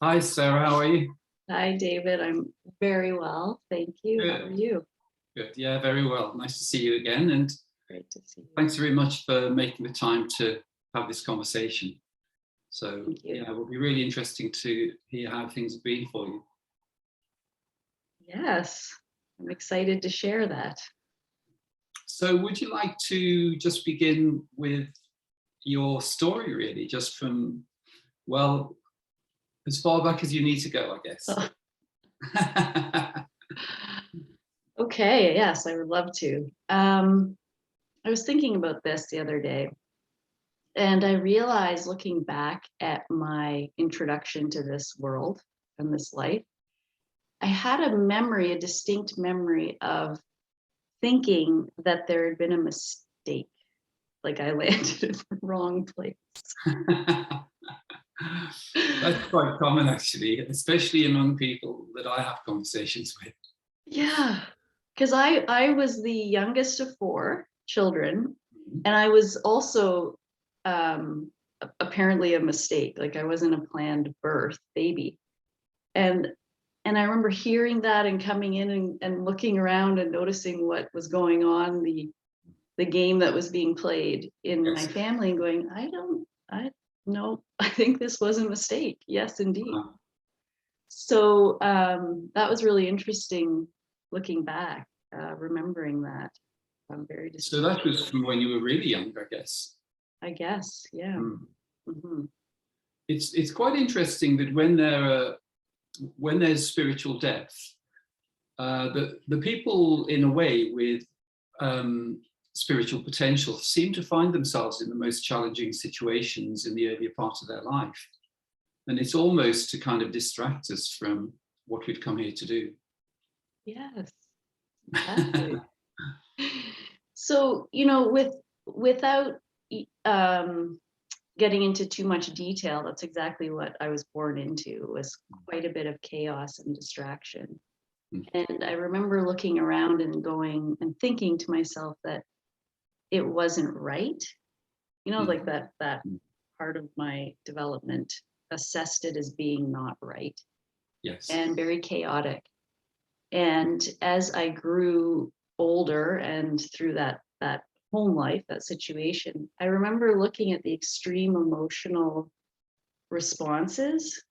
Hi, Sarah. How are you? Hi, David. I'm very well. Thank you. How are Good. you? Good. Yeah, very well. Nice to see you again. And Great to see you. thanks very much for making the time to have this conversation. So, Thank you. yeah, it will be really interesting to hear how things have been for you. Yes, I'm excited to share that. So, would you like to just begin with your story, really, just from, well, as far back as you need to go, I guess? Oh, okay, yes, I would love to. I was thinking about this the other day, and I realized looking back at my introduction to this world and this life, I had a memory, a distinct memory of thinking that there had been a mistake, like I landed in the wrong place. That's quite common, actually, especially among people that I have conversations with. Yeah, because I was the youngest of four children, and I was also apparently a mistake. Like I wasn't a planned birth baby, and and I remember hearing that and coming in and looking around and noticing what was going on, the game that was being played in my Yes. family, and going, I no, I think this was a mistake. Yes, indeed. So that was really interesting looking back, remembering that. I'm very So distinct. that was from when you were really young, I guess. I guess, yeah. Mm. Hmm. It's quite interesting that when there's spiritual depth, the people in a way with spiritual potential seem to find themselves in the most challenging situations in the earlier part of their life, and it's almost to kind of distract us from what we've come here to do. Yes, exactly. So, without getting into too much detail, that's exactly what I was born into, was quite a bit of chaos and distraction. Mm. And I remember looking around and going and thinking to myself that it wasn't right. Like that Mm. part of my development assessed it as being not right Yes. and very chaotic. And as I grew older and through that home life, that situation, I remember looking at the extreme emotional responses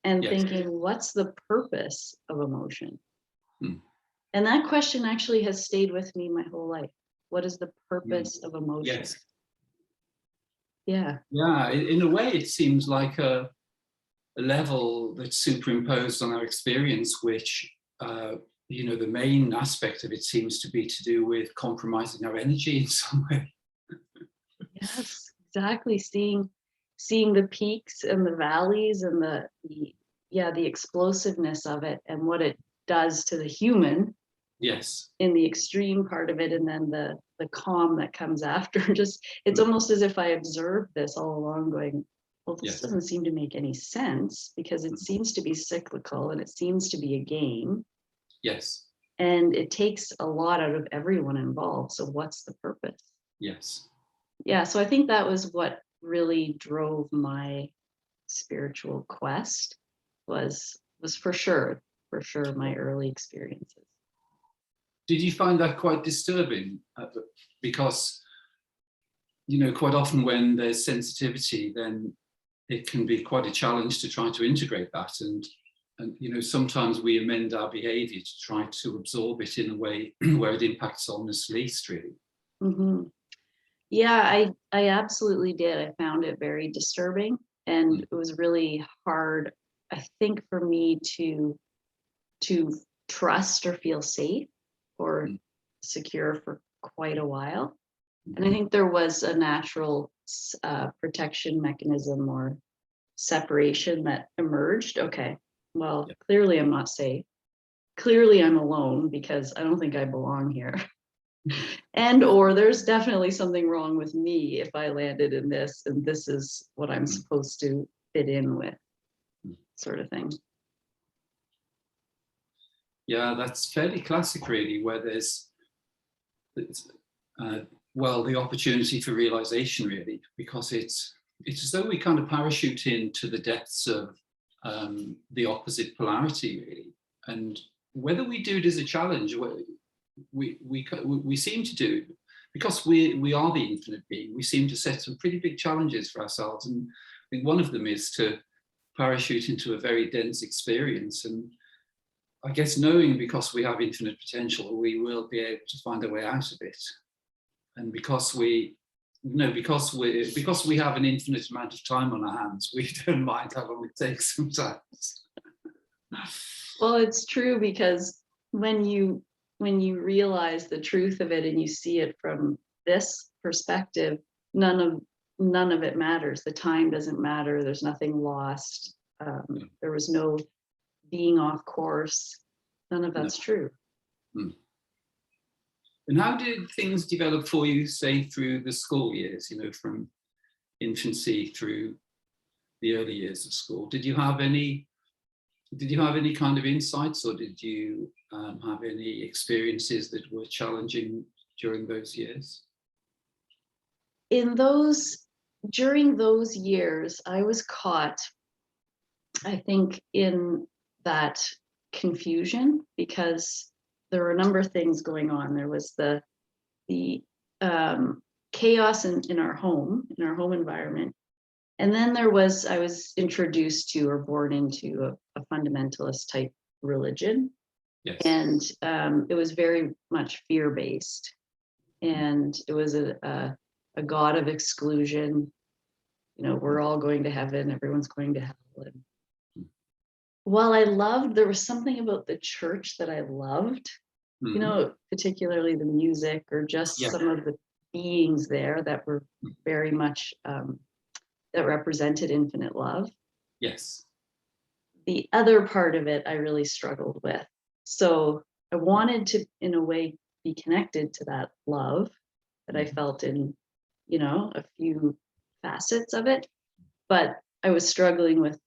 and Yes. thinking, what's the purpose of emotion? Mm. And that question actually has stayed with me my whole life. What is the Mm. purpose of emotion? Yes. Yeah. Yeah. In a way, it seems like a level that's superimposed on our experience, which the main aspect of it seems to be to do with compromising our energy in some way. Yes, exactly. Seeing the peaks and the valleys and the explosiveness of it and what it does to the human Yes. in the extreme part of it, and then the calm that comes after. Just it's Mm. almost as if I observed this all along, going, well, this Yes. doesn't seem to make any sense because it Mm. seems to be cyclical and it seems to be a game. Yes. And it takes a lot out of everyone involved. So what's the purpose? Yes. Yeah, so I think that was what really drove my spiritual quest, was for sure my early experiences. Did you find that quite disturbing? Because, quite often when there's sensitivity, then it can be quite a challenge to try to integrate that. And sometimes we amend our behavior to try to absorb it in a way where it impacts on us least, really. Hmm. Yeah, I absolutely did. I found it very disturbing, and Mm. it was really hard, I think, for me to trust or feel safe or Mm. secure for quite a while. And I Mhm. think there was a natural protection mechanism or separation that emerged. Okay, well, Yeah. clearly I'm not safe. Clearly I'm alone because I don't think I belong here. And or there's definitely something wrong with me if I landed in this and this is what I'm Mm. supposed to fit in with, Mm. sort of thing. Yeah, that's fairly classic, really, where uh, the opportunity for realization, really, because it's as though we kind of parachute into the depths of the opposite polarity, really. And whether we do it as a challenge, we seem to do, because we are the infinite being, we seem to set some pretty big challenges for ourselves. And I think one of them is to parachute into a very dense experience. And I guess knowing, because we have infinite potential, we will be able to find a way out of it. And because we have an infinite amount of time on our hands, we don't mind how long it takes sometimes. Well, it's true, because when you realize the truth of it and you see it from this perspective, none of it matters. The time doesn't matter. There's nothing lost. There was no being off course. None of that's true. And how did things develop for you, say, through the school years, from infancy through the early years of school? Did you have any kind of insights, or did you have any experiences that were challenging during those years? During those years, I was caught, I think, in that confusion, because there were a number of things going on. There was the chaos in our home environment. And then I was introduced to, or born into, a fundamentalist type religion. Yes. And it was very much fear-based. And it was a God of exclusion. We're all going to heaven, everyone's going to hell. And while there was something about the church that I loved, particularly the music, or just some of the beings there that were very much, that represented infinite love. Yes. The other part of it I really struggled with. So I wanted to, in a way, be connected to that love that I felt in, a few facets of it. But I was struggling with,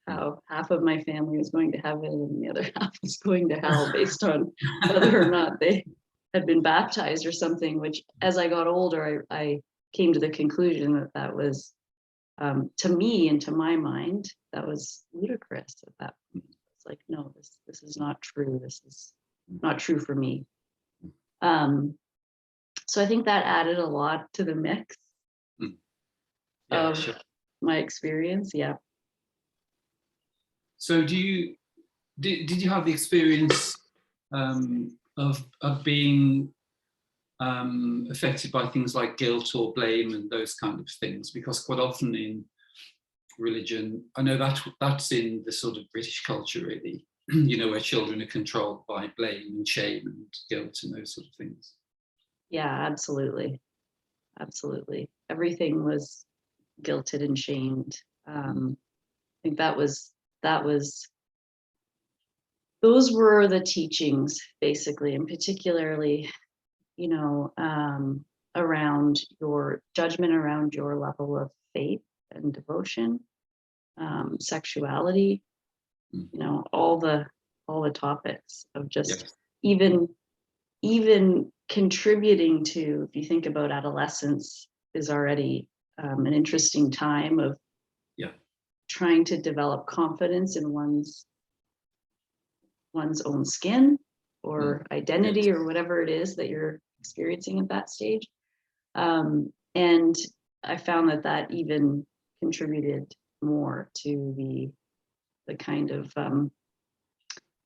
how half of my family was going to heaven and the other half was going to hell, based on whether or not they had been baptized or something, which, as I got older, I came to the conclusion that was, to me and to my mind, that was ludicrous at that point. It's like, no, this is not true. This is not true for me. So I think that added a lot to the mix of my experience. Yeah. So did you have the experience of being affected by things like guilt or blame and those kind of things? Because quite often in religion, I know that's in the sort of British culture, really, where children are controlled by blame and shame and guilt and those sort of things. Yeah, absolutely. Absolutely. Everything was guilted and shamed. I think those were the teachings, basically, and particularly, around your judgment, around your level of faith and devotion, sexuality, all the topics of just even contributing to, if you think about adolescence, is already an interesting time of trying to develop confidence in one's own skin or identity or whatever it is that you're experiencing at that stage. And I found that even contributed more to the kind of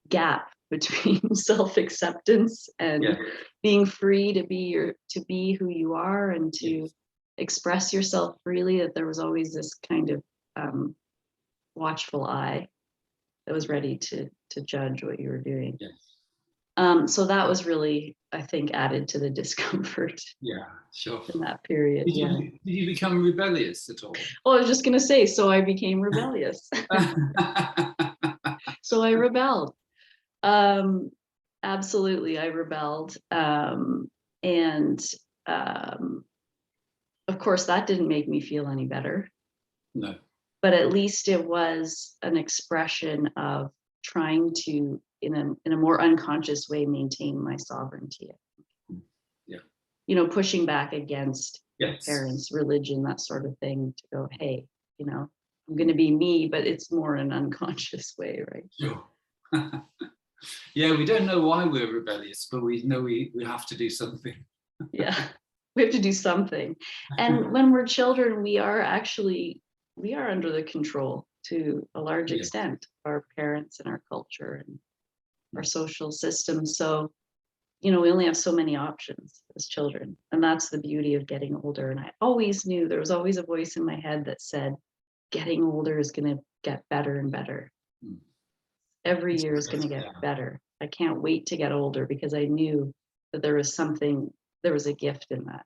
gap between self-acceptance and being free to be who you are and to express yourself freely, that there was always this kind of watchful eye that was ready to judge what you were doing. So that was really, I think, added to the discomfort. Yeah, sure. In that period. Did you become rebellious at all? Well, I was just going to say, so I became rebellious. So I rebelled. Absolutely, I rebelled. And of course, that didn't make me feel any better. No. But at least it was an expression of trying to, in a more unconscious way, maintain my sovereignty. Pushing back against parents, religion, that sort of thing, to go, hey, I'm going to be me, but it's more an unconscious way, right? Sure. Yeah, we don't know why we're rebellious, but we know we have to do something. Yeah, we have to do something. And when we're children, we are under the control to a large Yes. extent, our parents and our culture and our social system. So, you know, we only have so many options as children. And that's the beauty of getting older. And I always knew there was always a voice in my head that said, getting older is going to get better and better. Mm. Every year is going to get better. I can't wait to get older because I knew that there was a gift in that.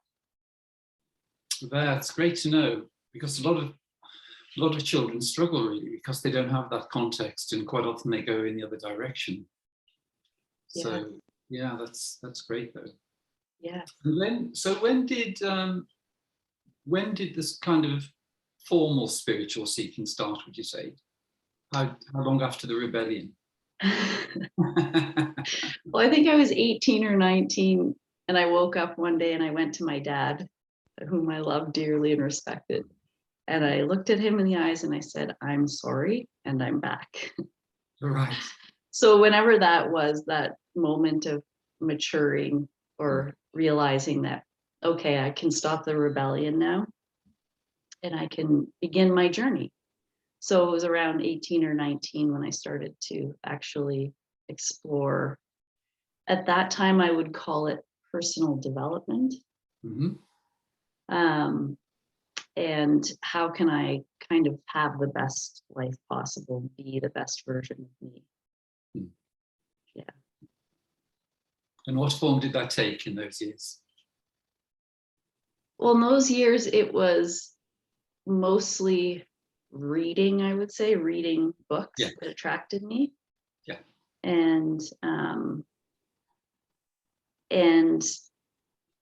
That's great to know, because a lot of children struggle really because they don't have that context, and quite often they go in the other direction. Yeah. So yeah, that's great though. Yeah. And then, so when did this kind of formal spiritual seeking start, would you say? How long after the rebellion? Well, I think I was 18 or 19, and I woke up one day and I went to my dad, whom I loved dearly and respected. And I looked at him in the eyes and I said, I'm sorry, and I'm back. Right. So whenever that was, that moment of maturing or realizing that, okay, I can stop the rebellion now and I can begin my journey. So it was around 18 or 19 when I started to actually explore. At that time, I would call it personal development. Mm-hmm. And how can I kind of have the best life possible, be the best version of me? Mm. Yeah. And what form did that take in those years? Well, in those years, it was mostly reading, I would say, reading books that attracted me. Yeah. And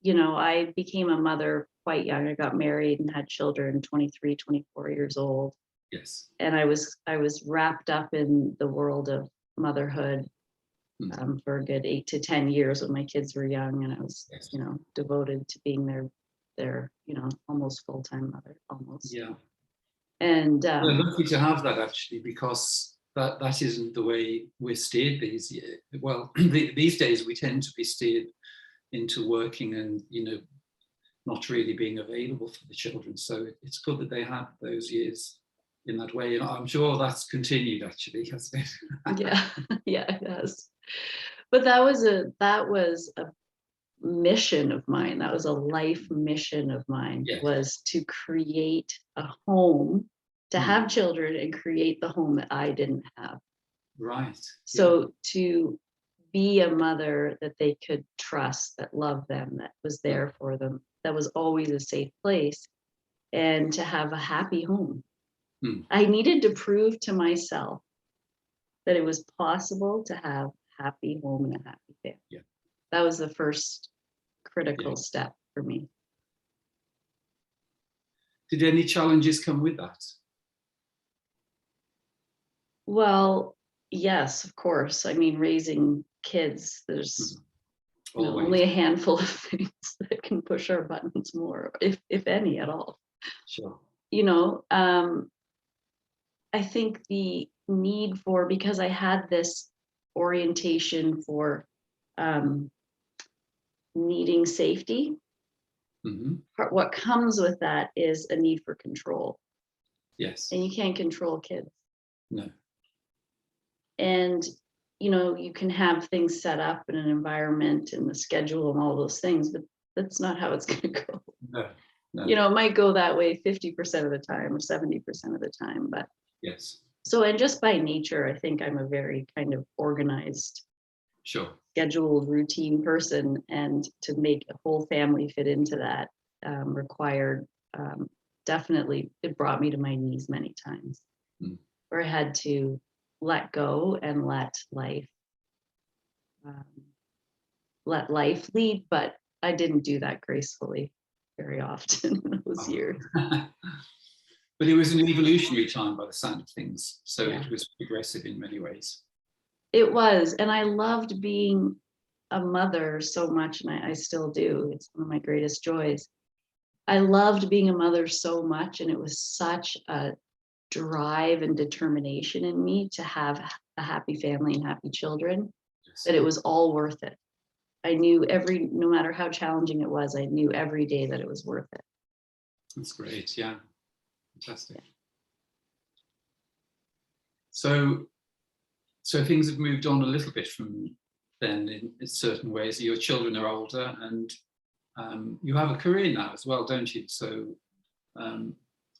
you know, I became a mother quite young. I got married and had children, 23, 24 years old. Yes. And I was wrapped up in the world of motherhood for a good 8 to 10 years when my kids were young, and I was, you know, devoted to being their, you know, almost full-time mother, almost. Yeah. And we're lucky to have that, actually, because that isn't the way we're steered these years. Well, these days we tend to be steered into working and, you know, not really being available for the children. So it's good that they had those years in that way. And I'm sure that's continued, actually, hasn't it? Yeah, yeah, it has. But that was a mission of mine. That was a life mission of mine, was to create a home, to have children and create the home that I didn't have. Right. So to be a mother that they could trust, that loved them, that was there for them, that was always a safe place, and to have a happy home. I needed to prove to myself that it was possible to have a happy home and a happy family. Yeah. That was the first critical step for me. Did any challenges come with that? Well, yes, of course. I mean, raising kids, there's you know, only a handful of things that can push our buttons more, if any at all. Sure. You know, I think the need for, because I had this orientation for needing safety, what comes with that is a need for control. Yes. And you can't control kids. No. And, you know, you can have things set up in an environment and the schedule and all those things, but that's not how it's going to go. No. No. You know, it might go that way 50% of the time or 70% of the time, but yes. So, and just by nature, I think I'm a very kind of organized, scheduled, routine person, and to make a whole family fit into that required, definitely, it brought me to my knees many times, where I had to let go and let life lead, but I didn't do that gracefully very often in those years. But it was an evolutionary time by the sound of things, so it was progressive in many ways. It was, and I loved being a mother so much, and I still do. It's one of my greatest joys. I loved being a mother so much, and it was such a drive and determination in me to have a happy family and happy children, Yes. that it was all worth it. I knew no matter how challenging it was, I knew every day that it was worth it. That's great. Yeah. Fantastic. So things have moved on a little bit from then in certain ways. Your children are older, and you have a career now as well, don't you? So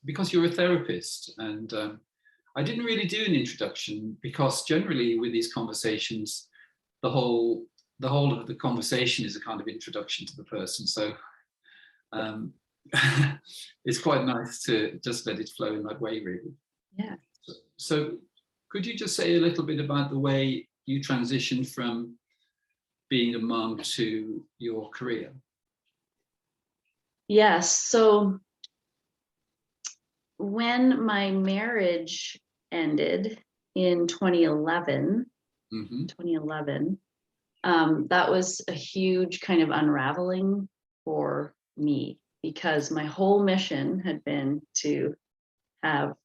because you're a therapist, and I didn't really do an introduction, because generally with these conversations, the whole of the conversation is a kind of introduction to the person. So it's quite nice to just let it flow in that way, really. Yeah. So could you just say a little bit about the way you transitioned from being a mom to your career? Yes. So when my marriage ended in 2011, that was a huge kind of unraveling for me, because my whole mission had been to have a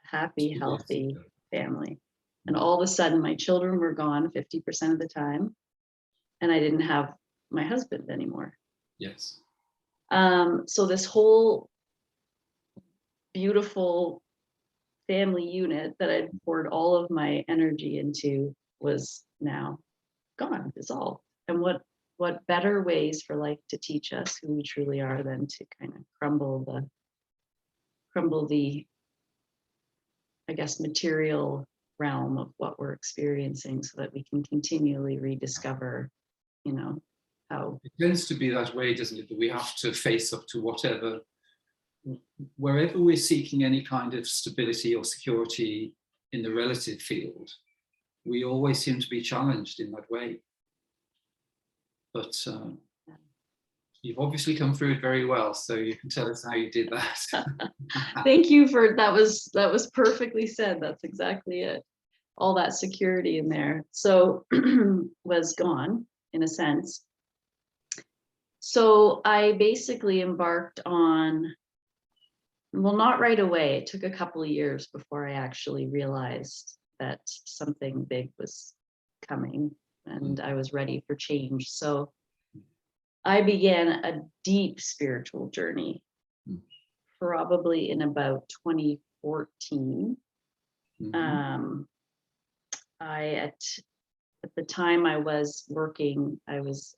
happy, healthy family. And all of a sudden, my children were gone 50% of the time, and I didn't have my husband anymore. Yes. So this whole beautiful family unit that I'd poured all of my energy into was now gone, dissolved. And what better ways for life to teach us who we truly are than to kind of crumble the I guess material realm of what we're experiencing, so that we can continually rediscover, how It tends to be that way, doesn't it? That we have to face up to wherever we're seeking any kind of stability or security in the relative field, we always seem to be challenged in that way. But you've obviously come through it very well, so you can tell us how you did that. Thank you for that. Was perfectly said. That's exactly it. All that security in there so was gone, in a sense. So I basically embarked on, well, not right away. It took a couple of years before I actually realized that something big was coming and I was ready for change. So I began a deep spiritual journey, probably in about 2014. At the time I was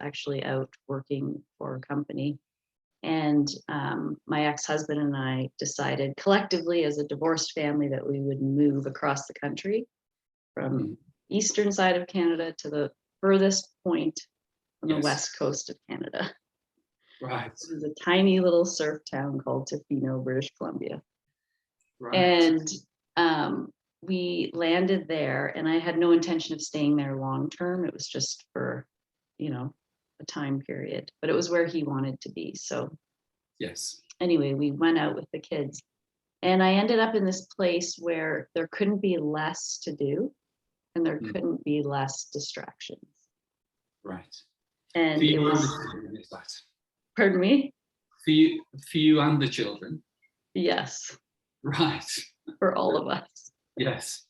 actually out working for a company, and my ex-husband and I decided collectively as a divorced family that we would move across the country from eastern side of Canada to the furthest point on the west coast of Canada. Right. This is a tiny little surf town called Tofino, British Columbia. Right. And we landed there, and I had no intention of staying there long term. It was just for, a time period, but it was where he wanted to be. So yes. Anyway, we went out with the kids, and I ended up in this place where there couldn't be less to do, and there couldn't be less distractions. Right. And it was, is that? Pardon me? For you and the children? Yes. Right. For all of us. Yes.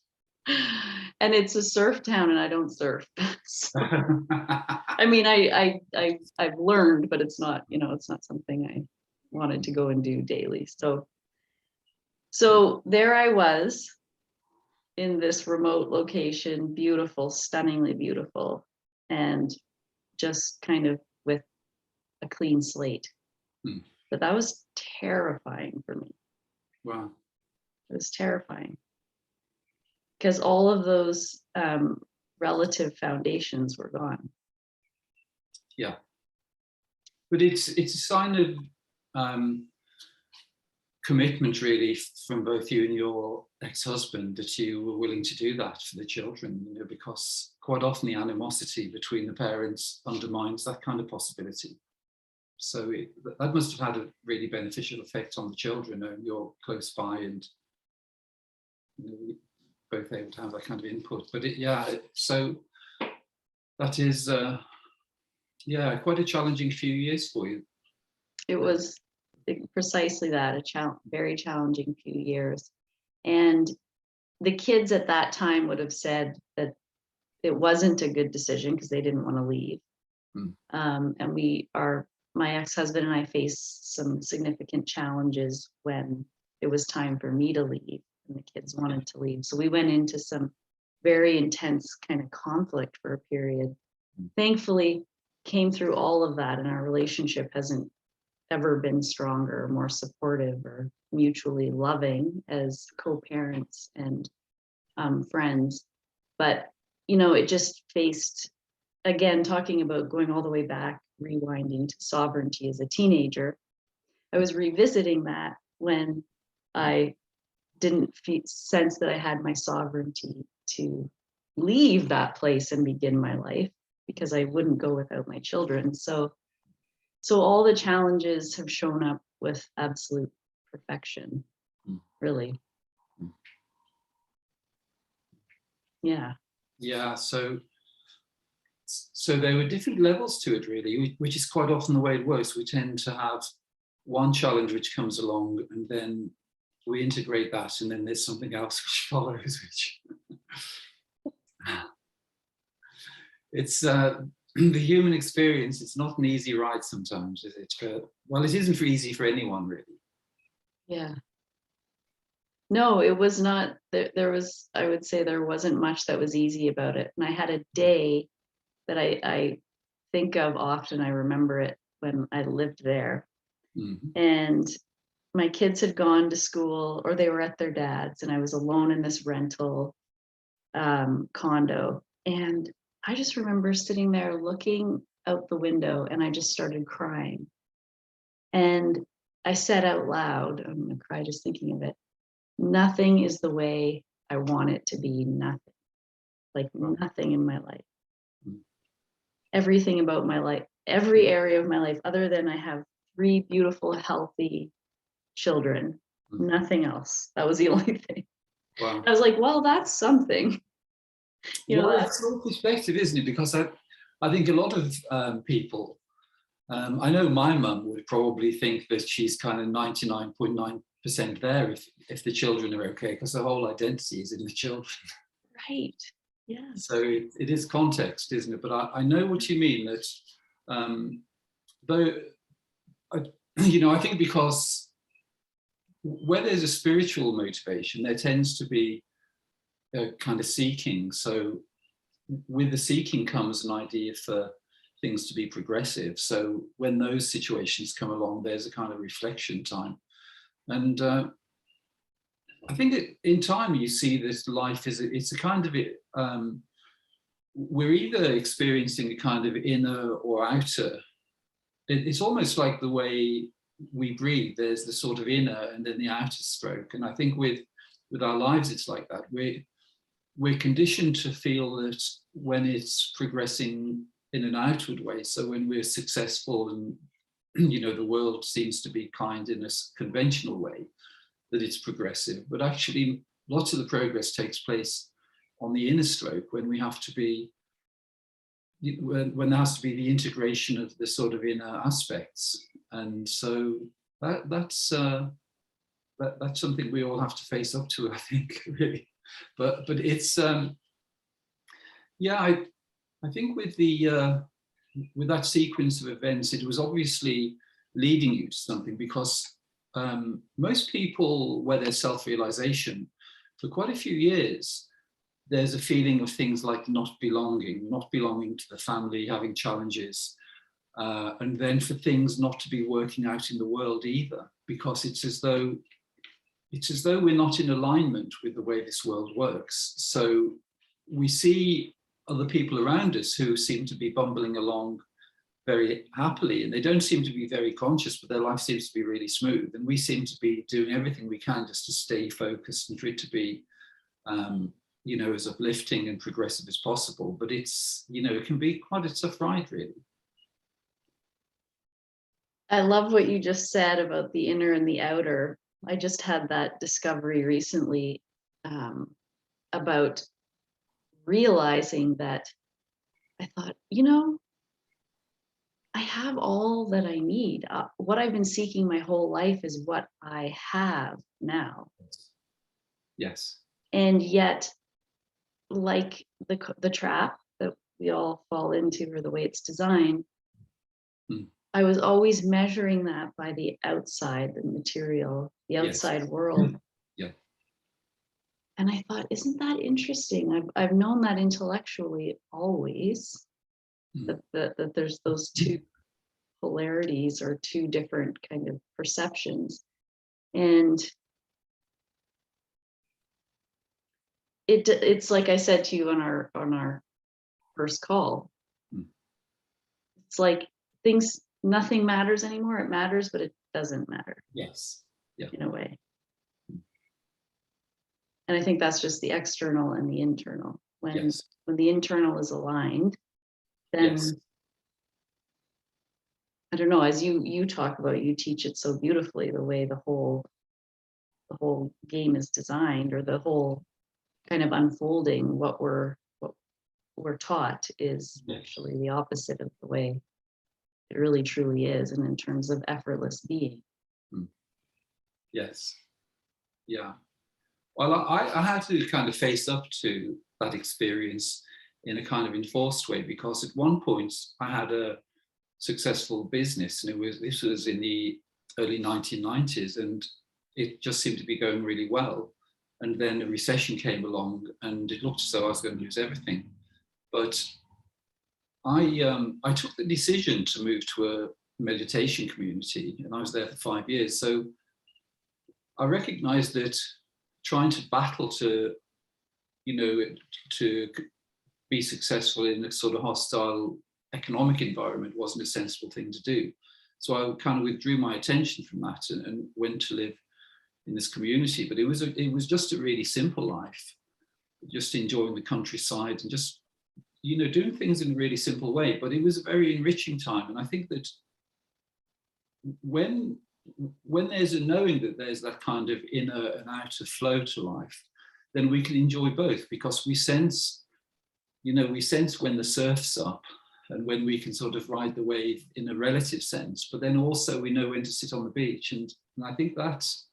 And it's a surf town, and I don't surf. So, I mean, I've learned, but it's not something I wanted to go and do daily. So there I was in this remote location, beautiful, stunningly beautiful, and just kind of with a clean slate. But that was terrifying for me. Wow. It was terrifying, because all of those relative foundations were gone. Yeah. But it's a sign of commitment, really, from both you and your ex-husband, that you were willing to do that for the children, because quite often the animosity between the parents undermines that kind of possibility. So that must have had a really beneficial effect on the children, and you're close by, and both able to have that kind of input. But so that is quite a challenging few years for you. It was precisely that, very challenging few years. And the kids at that time would have said that it wasn't a good decision because they didn't want to leave. And my ex-husband and I faced some significant challenges when it was time for me to leave and the kids wanted to leave. So we went into some very intense kind of conflict for a period. Thankfully, came through all of that, and our relationship hasn't ever been stronger, more supportive, or mutually loving as co-parents and friends. But it just faced, again, talking about going all the way back, rewinding to sovereignty as a teenager. I was revisiting that when I didn't sense that I had my sovereignty to leave that place and begin my life, because I wouldn't go without my children. So all the challenges have shown up with absolute perfection, really. Yeah. Yeah, so there were different levels to it, really, which is quite often the way it works. We tend to have one challenge which comes along, and then we integrate that, and then there's something else which follows, which it's the human experience. It's not an easy ride sometimes, is it? Well, it isn't easy for anyone, really. Yeah. No, it was not. There was, I would say, there wasn't much that was easy about it. And I had a day that I think of often. I remember it when I lived there. And my kids had gone to school, or they were at their dad's, and I was alone in this rental condo. And I just remember sitting there looking out the window, and I just started crying. And I said out loud, I'm gonna cry just thinking of it, nothing is the way I want it to be. Nothing. Like nothing in my life. Everything about my life, every area of my life, other than I have 3 beautiful, healthy children. Nothing else. That was the only thing. Wow. I was like, well, that's something. It's all perspective, isn't it? Because I think a lot of people, I know my mum would probably think that she's kind of 99.9% there if the children are okay, because the whole identity is in the children. Right. Yes. So it is context, isn't it? But I know what you mean, that though, I think because where there's a spiritual motivation, there tends to be a kind of seeking. So with the seeking comes an idea for things to be progressive. So when those situations come along, there's a kind of reflection time. And I think that in time you see this life it's a kind of we're either experiencing a kind of inner or outer. It's almost like the way we breathe. There's the sort of inner and then the outer stroke. And I think with our lives, it's like that. We're conditioned to feel that when it's progressing in an outward way, so when we're successful and the world seems to be kind in a conventional way, that it's progressive. But actually, lots of the progress takes place on the inner stroke, when we have to be, when there has to be the integration of the sort of inner aspects. And so that's something we all have to face up to, I think, really. But it's I think with that sequence of events, it was obviously leading you to something, because most people, where there's self-realization, for quite a few years, there's a feeling of things like not belonging to the family, having challenges, and then for things not to be working out in the world either, because it's as though we're not in alignment with the way this world works. So we see other people around us who seem to be bumbling along very happily, and they don't seem to be very conscious, but their life seems to be really smooth. And we seem to be doing everything we can just to stay focused and for it to be, as uplifting and progressive as possible. But it's, it can be quite a tough ride, really. I love what you just said about the inner and the outer. I just had that discovery recently about realizing that I thought, I have all that I need. What I've been seeking my whole life is what I have now. Yes. And yet, like the trap that we all fall into, or the way it's designed, I was always measuring that by the outside, the material, the outside world. Yeah. And I thought, isn't that interesting? I've known that intellectually always, that there's those two polarities, or two different kind of perceptions. And it's like I said to you on our first call. It's like nothing matters anymore. It matters, but it doesn't matter. Yes. Yeah. In a way. And I think that's just the external and the internal. When the internal is aligned, then I don't know, as you talk about, you teach it so beautifully, the way the whole game is designed, or the whole kind of unfolding, what we're taught is actually the opposite of the way it really truly is, and in terms of effortless being. Yes. Yeah. Well, I had to kind of face up to that experience in a kind of enforced way, because at one point I had a successful business, and this was in the early 1990s, and it just seemed to be going really well. And then a recession came along, and it looked as though I was going to lose everything. But I took the decision to move to a meditation community, and I was there for 5 years. So I recognized that trying to battle to be successful in a sort of hostile economic environment wasn't a sensible thing to do. So I kind of withdrew my attention from that and went to live in this community. But it was just a really simple life, just enjoying the countryside and just, doing things in a really simple way. But it was a very enriching time. And I think that when there's a knowing that there's that kind of inner and outer flow to life, then we can enjoy both, because we sense when the surf's up and when we can sort of ride the wave in a relative sense, but then also we know when to sit on the beach. And I think that's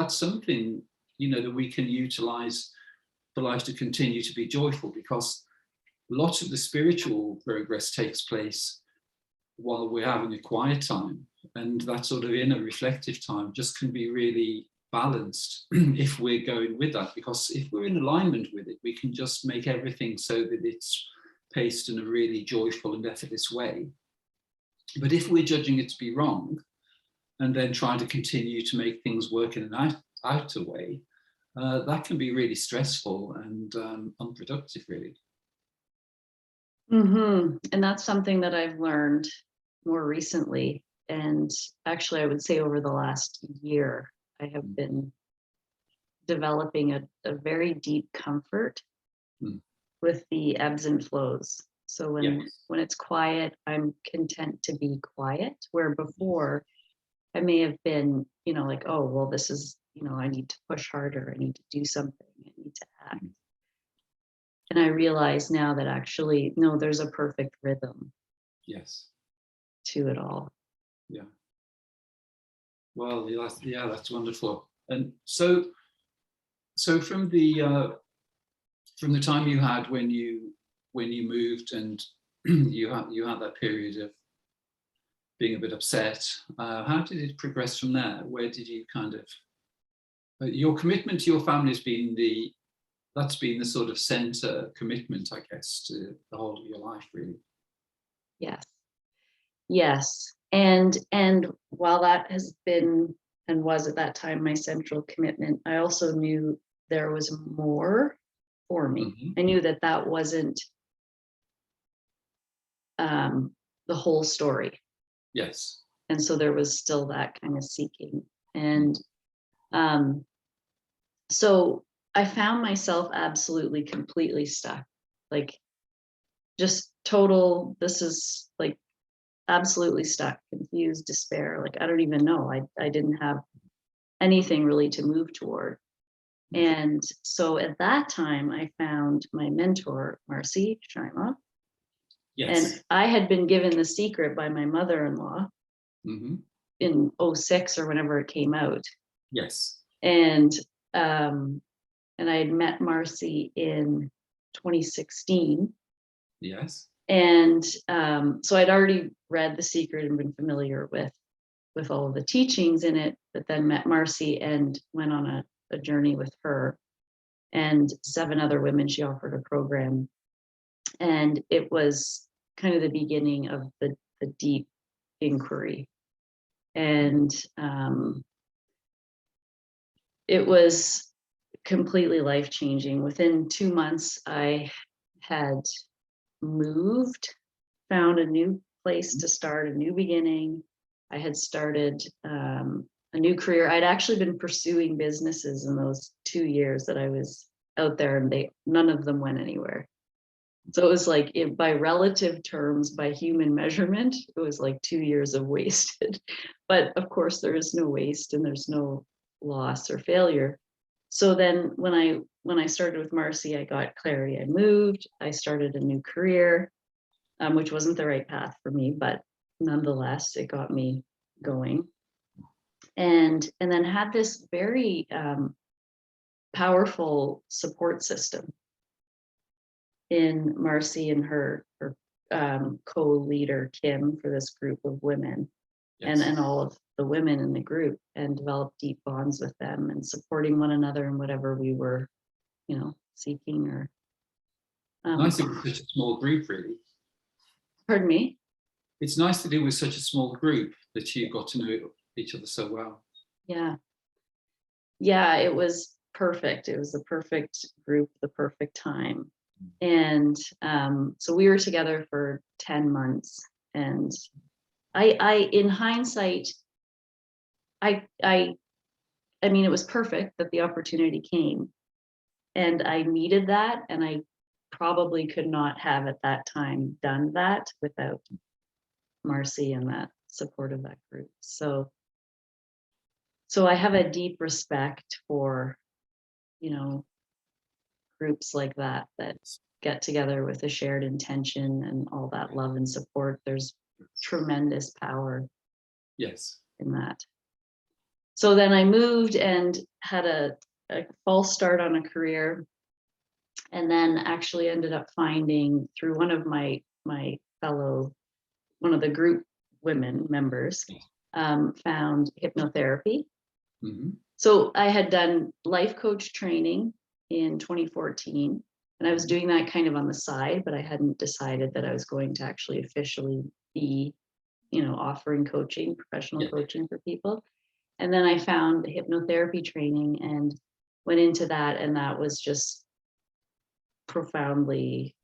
something, that we can utilize for life to continue to be joyful, because lots of the spiritual progress takes place while we're having a quiet time. And that sort of inner reflective time just can be really balanced if we're going with that, because if we're in alignment with it, we can just make everything so that it's paced in a really joyful and effortless way. But if we're judging it to be wrong and then trying to continue to make things work in an outer way, that can be really stressful and unproductive, really. And that's something that I've learned more recently. And actually, I would say over the last year, I have been developing a very deep comfort with the ebbs and flows. So when it's quiet, I'm content to be quiet, where before I may have been, like, oh, well, this is, I need to push harder. I need to do something. I need to act. And I realize now that actually, no, there's a perfect rhythm. To it all. Yeah. Well, that's wonderful. And so from the time you had when you moved, and you had that period of being a bit upset, how did it progress from there? Where did you kind of your commitment to your family has been that's been the sort of center commitment, I guess, to the whole of your life, really. Yes. And while that has been and was at that time my central commitment, I also knew there was more for me. I knew that wasn't the whole story. Yes. And so there was still that kind of seeking. And so I found myself absolutely, completely stuck. Like, just total, this is like absolutely stuck, confused, despair. Like, I don't even know. I didn't have anything really to move toward. And so at that time, I found my mentor, Marcy Shaima. And I had been given The Secret by my mother-in-law in 2006 or whenever it came out. Yes. And and I had met Marcy in 2016. Yes. And so I'd already read The Secret and been familiar with all of the teachings in it, but then met Marcy and went on a journey with her and 7 other women. She offered a program, and it was kind of the beginning of the deep inquiry. And it was completely life-changing. Within 2 months, I had moved, found a new place to start, a new beginning. I had started a new career. I'd actually been pursuing businesses in those 2 years that I was out there, and none of them went anywhere. So it was like, by relative terms, by human measurement, it was like 2 years of wasted. But of course, there is no waste and there's no loss or failure. So then when I started with Marcy, I got clarity. I moved, I started a new career, which wasn't the right path for me, but nonetheless, it got me going. And then had this very powerful support system in Marcy and her co-leader, Kim, for this group of women. Yes. And all of the women in the group, and developed deep bonds with them and supporting one another in whatever we were, seeking or. Nice it was such a small group, really. Pardon me? It's nice that it was such a small group that you got to know each other so well. Yeah. Yeah, it was perfect. It was the perfect group, the perfect time. And so we were together for 10 months. And I in hindsight, I mean, it was perfect that the opportunity came, and I needed that. And I probably could not have at that time done that without Marcy and that support of that group. So I have a deep respect for, groups like that get together with a shared intention and all that love and support. There's tremendous power. Yes. In that. So then I moved and had a false start on a career, and then actually ended up finding, through one of one of the group women members, found hypnotherapy. Mm-hmm. So I had done life coach training in 2014, and I was doing that kind of on the side, but I hadn't decided that I was going to actually officially be, offering coaching, professional coaching for people. And then I found hypnotherapy training and went into that, and that was just profoundly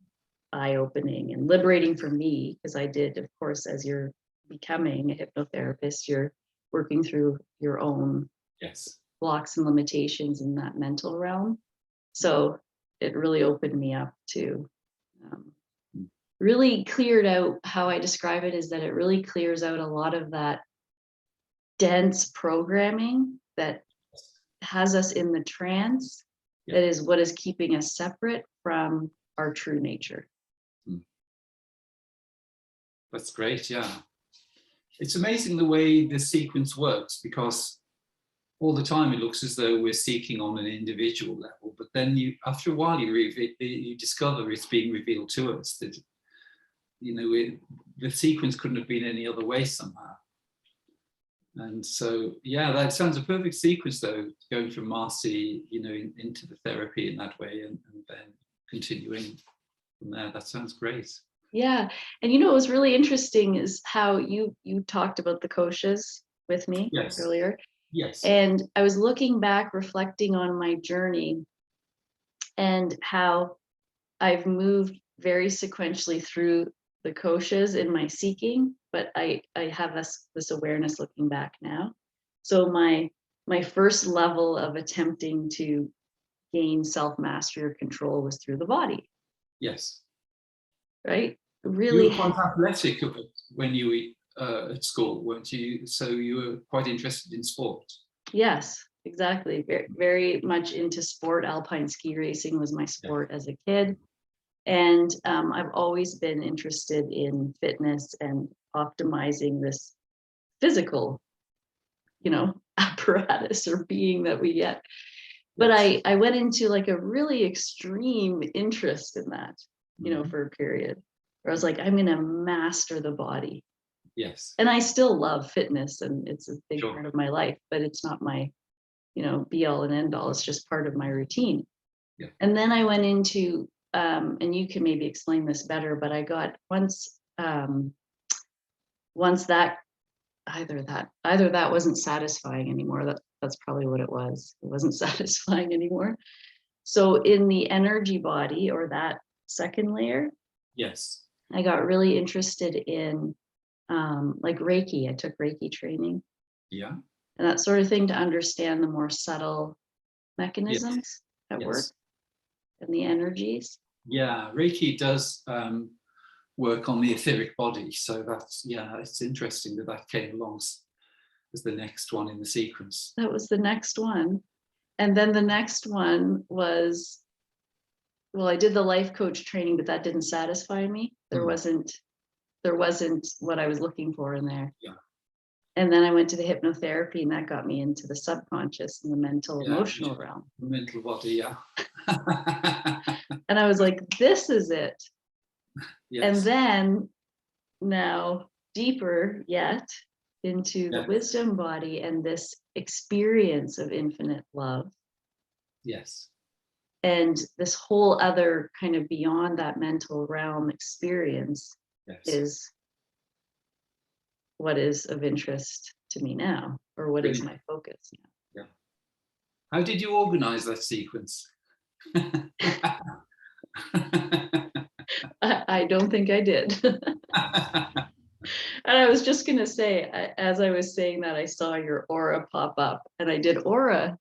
eye-opening and liberating for me, because I did, of course, as you're becoming a hypnotherapist, you're working through your own blocks and limitations in that mental realm. So it really opened me up to really cleared out, how I describe it is that it really clears out a lot of that dense programming that has us in the trance, that is what is keeping us separate from our true nature. That's great, yeah. It's amazing the way the sequence works, because all the time it looks as though we're seeking on an individual level, but then after a while you discover it's being revealed to us that the sequence couldn't have been any other way somehow. And so, that sounds a perfect sequence, though, going from Marcy, into the therapy in that way, and then continuing from there. That sounds great. Yeah, and what was really interesting is how you talked about the koshas with me earlier. Yes. And I was looking back, reflecting on my journey and how I've moved very sequentially through the koshas in my seeking, but I have this awareness looking back now. So my first level of attempting to gain self-mastery or control was through the body. Yes. Right? Really. You were quite athletic when you were at school, weren't you? So you were quite interested in sport. Yes, exactly. Very, very much into sport. Alpine ski racing was my sport as a kid. And I've always been interested in fitness and optimizing this physical, apparatus or being that we get. But Yes. I went into like a really extreme interest in that, Mhm. for a period where I was like, I'm going to master the body. Yes. And I still love fitness and it's a big Sure. part of my life, but it's not my, be all and end all. It's just part of my routine. Yeah. And then I went into, and you can maybe explain this better, but I got once that either that wasn't satisfying anymore. That's probably what it was. It wasn't satisfying anymore. So in the energy body, or that second layer, Yes. I got really interested in like Reiki. I took Reiki training Yeah. and that sort of thing to understand the more subtle Yes. mechanisms at work Yes. and the energies. Yeah. Reiki does work on the etheric body, so that's, yeah, it's interesting that that came along as the next one in the sequence. That was the next one. And then the next one was, well, I did the life coach training, but that didn't satisfy me. There wasn't what I was looking for in there. Yeah. And then I went to the hypnotherapy and that got me into the subconscious and the mental Yeah. emotional realm. The mental body. Yeah. And I was like, this is it. Yes. And then now deeper yet into the Yeah. wisdom body and this experience of infinite love. Yes. And this whole other kind of beyond that mental realm experience Yes. is what is of interest to me now, or what is my focus now. Yeah. How did you organize that sequence? I don't think I did. And I was just going to say, as I was saying that, I saw your aura pop up and I did Oh,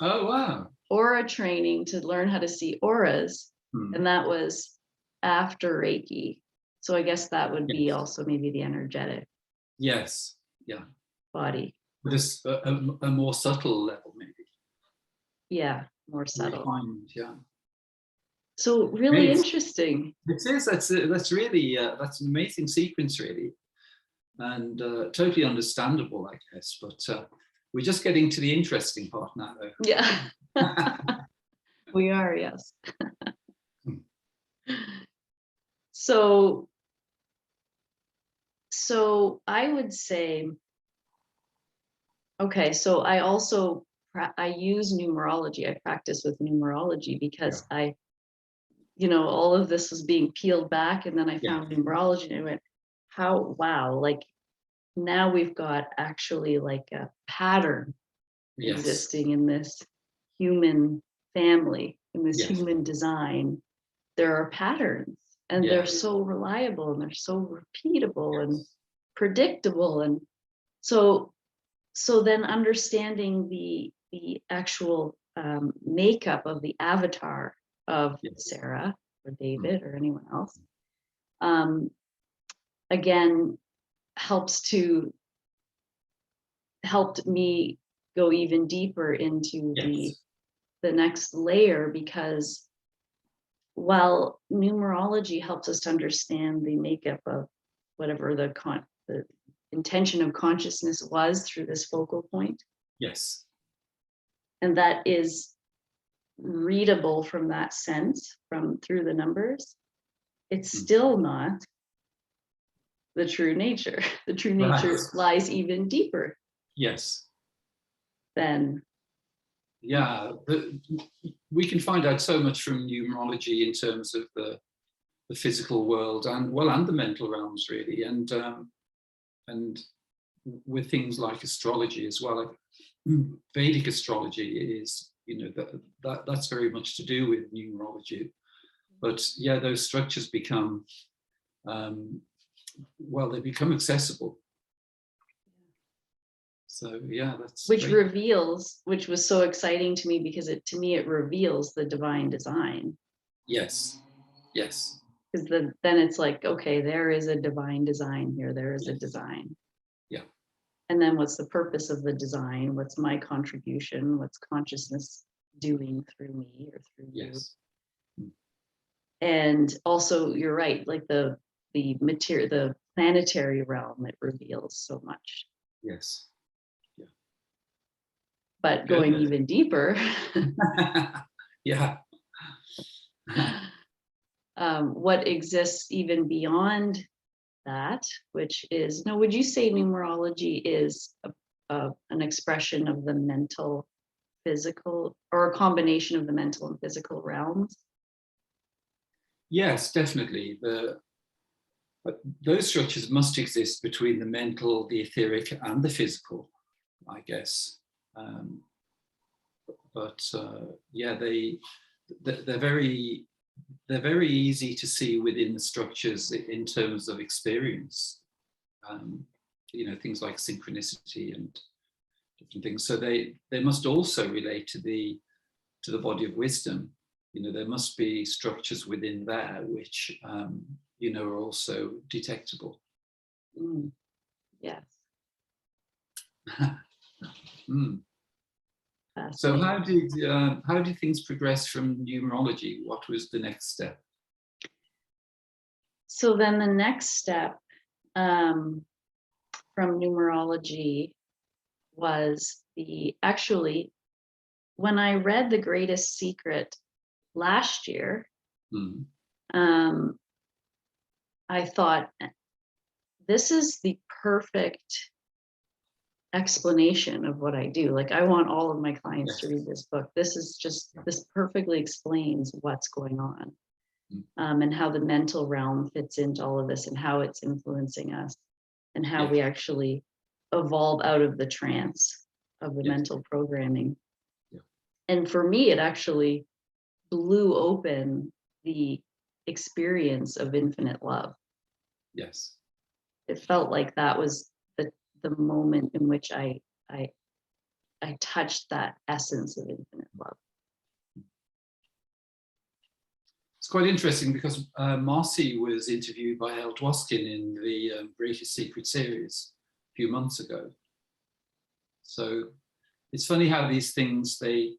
wow. aura training to learn how to see auras. Hmm. And that was after Reiki. So I guess that would be Yes. also maybe the energetic Yes. Yeah. body. But it's a more subtle level, maybe. Yeah, more subtle. Refined, yeah. So really Great. interesting. It is. That's really that's an amazing sequence, really, and totally understandable, I guess. But we're just getting to the interesting part now, though. Yeah, we are, yes. So I would say, okay, so I use numerology. I practice with numerology because Yeah. all of this was being peeled back and then I Yeah. found numerology and I went, wow, like now we've got actually like a pattern Yes. existing in this human family, in this Yes. human design. There are patterns and Yeah. they're so reliable and they're so repeatable and Yes. predictable. And so then understanding the actual makeup of the avatar of Yes. Sara or David or anyone else, again, helped me go even deeper into Yes. the next layer, because while numerology helps us to understand the makeup of whatever the intention of consciousness was through this focal point, Yes. and that is readable from that sense, from through the numbers, it's still not the true nature. The true nature Right. lies even deeper Yes. than. Yeah. We can find out so much from numerology in terms of the physical world and the mental realms, really, and with things like astrology as well. Vedic astrology is, that's very much to do with numerology. But yeah, those structures become, they become accessible. So yeah, that's Which great. reveals, which was so exciting to me, because it reveals the divine design. Yes. Yes. Because then it's like, okay, there is a divine design here. There is a Yes. design. Yeah. And then what's the purpose of the design? What's my contribution? What's consciousness doing through me or through Yes. you? And also, you're right, like the material, the planetary realm, it reveals so much. Yes. Yeah. but going even deeper. Yeah. What exists even beyond that, which is, now, would you say numerology is an expression of the mental, physical, or a combination of the mental and physical realms? Yes, definitely. But those structures must exist between the mental, the etheric, and the physical, I guess. Yeah, they're very easy to see within the structures in terms of experience. Things like synchronicity and different things. So they must also relate to the body of wisdom. There must be structures within there which are also detectable. Yes. Mm. So how did things progress from numerology? What was the next step? So then the next step from numerology was actually, when I read The Greatest Secret last year, I thought, this is the perfect explanation of what I do. Like, I want all of my clients to read this book. This perfectly explains what's going on, and how the mental realm fits into all of this, and how it's influencing us, and how we actually evolve out of the trance of the mental programming. And for me, it actually blew open the experience of infinite love. Yes. It felt like that was the moment in which I touched that essence of infinite love. It's quite interesting because Marcy was interviewed by El Dwoskin in the Greatest Secret series a few months ago. So it's funny how these things, they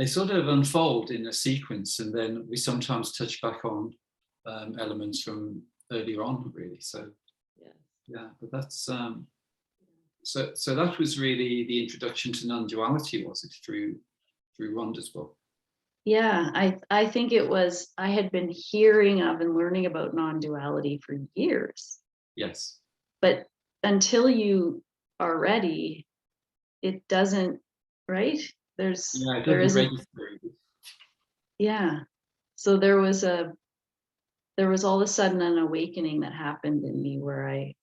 sort of unfold in a sequence, and then we sometimes touch back on elements from earlier on, really. So yeah, but that's so that was really the introduction to non-duality, was it, through Rhonda's book? Yeah, I think it was, I had been hearing of and learning about non-duality for years. Yes. But until you are ready, it doesn't, right? There isn't. Register. Yeah. So there was all of a sudden an awakening that happened in me where I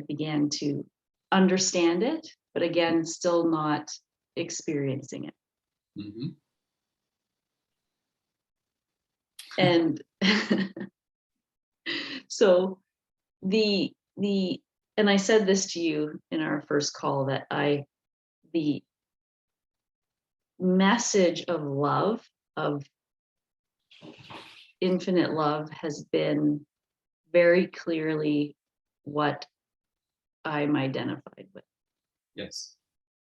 began to understand it, but again, still not experiencing it. Mm-hmm. And so and I said this to you in our first call, that the message of love, of infinite love, has been very clearly what I'm identified with. Yes.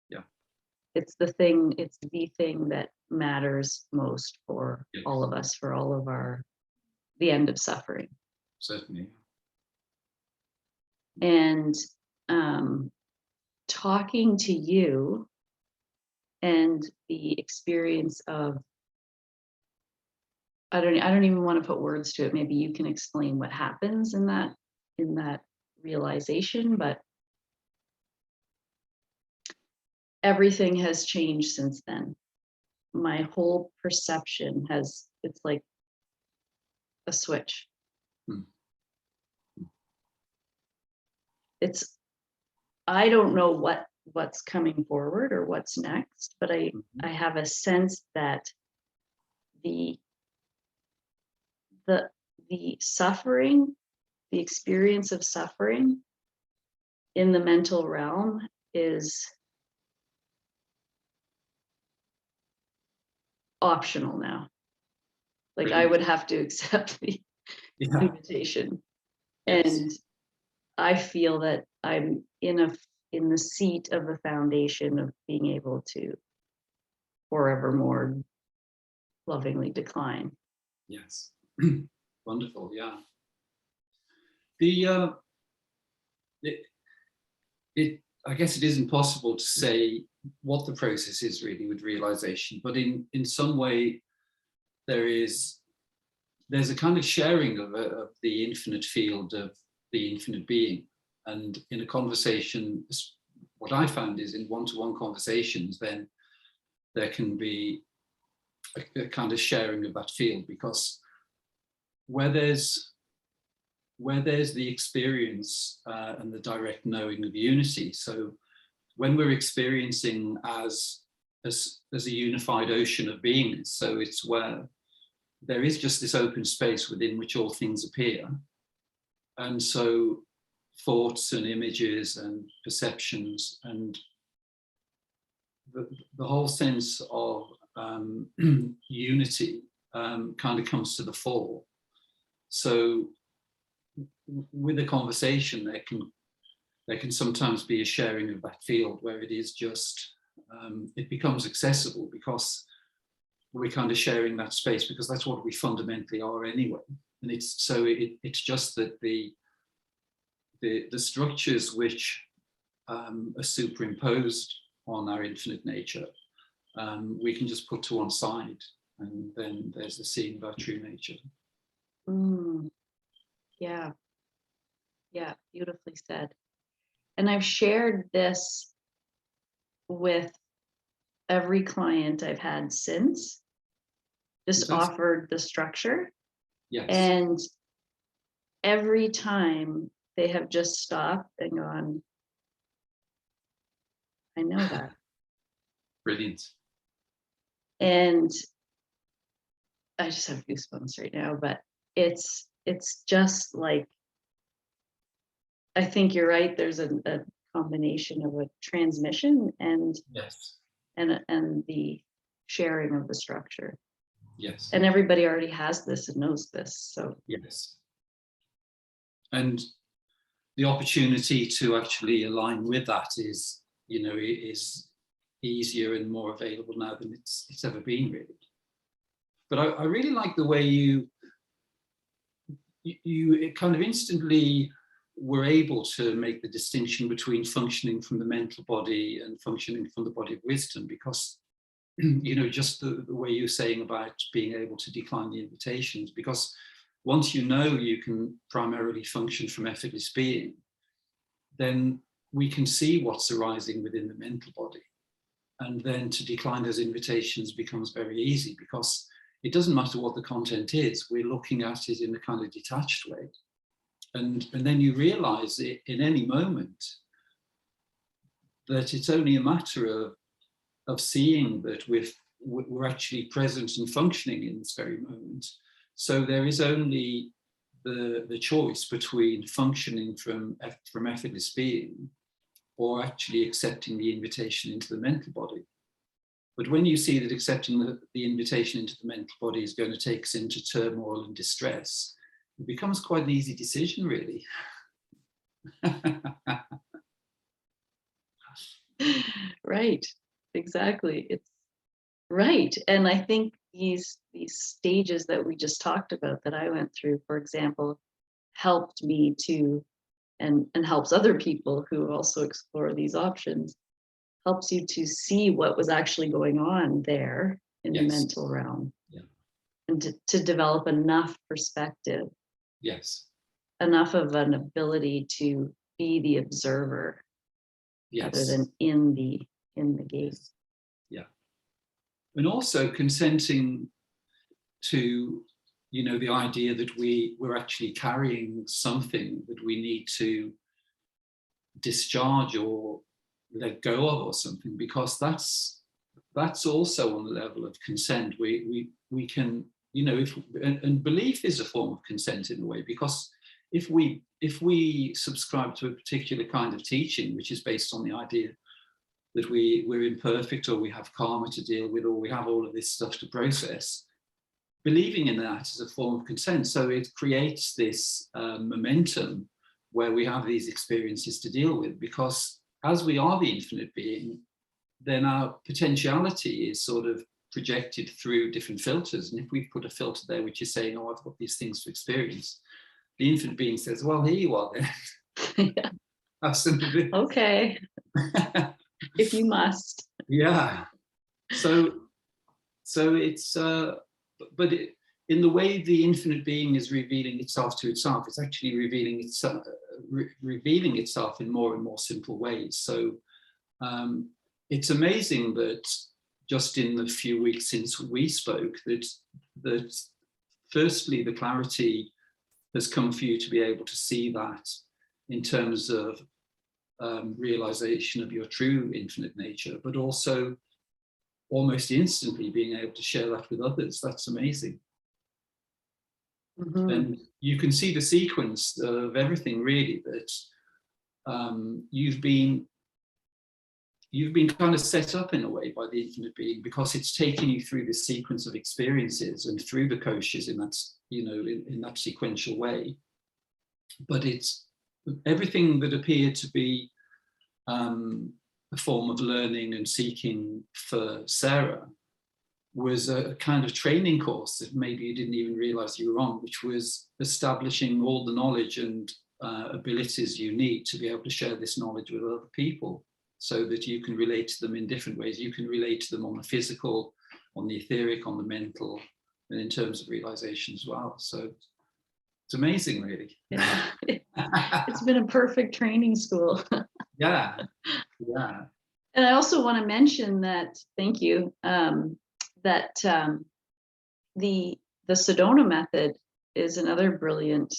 Yeah. It's the thing that matters most for all of us, for all of the end of suffering. Certainly. And talking to you and the experience of, I don't even want to put words to it. Maybe you can explain what happens in that realization, but everything has changed since then. My whole perception it's like a switch. I don't know what's coming forward or what's next, but I have a sense that the suffering, the experience of suffering in the mental realm is optional now. Like, I would have to accept the invitation. Yes. And I feel that I'm in the seat of the foundation of being able to forevermore lovingly decline. Yes. Wonderful. Yeah. I guess it isn't possible to say what the process is really with realization, but in some way there's a kind of sharing of the infinite field of the infinite being. And in a conversation, what I found is in one-to-one conversations, then there can be a kind of sharing of that field, because where there's the experience and the direct knowing of unity. So when we're experiencing as a unified ocean of beingness, so it's where there is just this open space within which all things appear. And so thoughts and images and perceptions and the whole sense of unity kind of comes to the fore. So with a conversation, there can sometimes be a sharing of that field where it is just, it becomes accessible because we're kind of sharing that space, because that's what we fundamentally are anyway. And it's just that the structures which are superimposed on our infinite nature, we can just put to one side, and then there's the seeing of our true nature. Yeah, beautifully said. And I've shared this with every client I've had since, just offered the structure. Yes. And every time they have just stopped and gone, I know that. Brilliant. And I just have goosebumps right now, but it's just like, I think you're right. There's a combination of a transmission and yes, and the sharing of the structure. Yes. And everybody already has this and knows this. So yes. And the opportunity to actually align with that is easier and more available now than it's ever been, really. But I really like the way you kind of instantly were able to make the distinction between functioning from the mental body and functioning from the body of wisdom, because just the way you're saying about being able to decline the invitations, because once you can primarily function from effortless being, then we can see what's arising within the mental body. And then to decline those invitations becomes very easy, because it doesn't matter what the content is, we're looking at it in a kind of detached way. And then you realize it in any moment that it's only a matter of seeing that we're actually present and functioning in this very moment. So there is only the choice between functioning from effortless being or actually accepting the invitation into the mental body. But when you see that accepting the invitation into the mental body is going to take us into turmoil and distress, it becomes quite an easy decision, really. Right, exactly. It's right. And I think these stages that we just talked about that I went through, for example, helped me to, and helps other people who also explore these options, helps you to see what was actually going on there in the mental realm. Yeah. And to develop enough perspective. Yes. Enough of an ability to be the observer, rather than in the gaze. Yeah. And also consenting to, the idea that we're actually carrying something that we need to discharge or let go of or something, because that's also on the level of consent. We can, and belief is a form of consent in a way, because if we subscribe to a particular kind of teaching which is based on the idea that we're imperfect, or we have karma to deal with, or we have all of this stuff to process, believing in that is a form of consent. So it creates this momentum where we have these experiences to deal with, because as we are the infinite being, then our potentiality is sort of projected through different filters. And if we put a filter there which is saying, oh, I've got these things to experience, the infinite being says, well, here you are then. Yeah. Have some of this. Okay. if you must. Yeah. So it's in the way the infinite being is revealing itself to itself, it's actually revealing itself, revealing itself in more and more simple ways. So it's amazing that just in the few weeks since we spoke, that firstly the clarity has come for you to be able to see that in terms of realization of your true infinite nature, but also almost instantly being able to share that with others. That's amazing. Mm-hmm. And you can see the sequence of everything really, that you've been kind of set up in a way by the infinite being, because it's taken you through this sequence of experiences and through the koshas in that, in that sequential way. But it's everything that appeared to be a form of learning and seeking for Sara was a kind of training course that maybe you didn't even realize you were on, which was establishing all the knowledge and abilities you need to be able to share this knowledge with other people, so that you can relate to them in different ways. You can relate to them on the physical, on the etheric, on the mental, and in terms of realization as well. So it's amazing, really. Yeah. It's been a perfect training school. Yeah. And I also want to mention that, thank you, that the Sedona method is another brilliant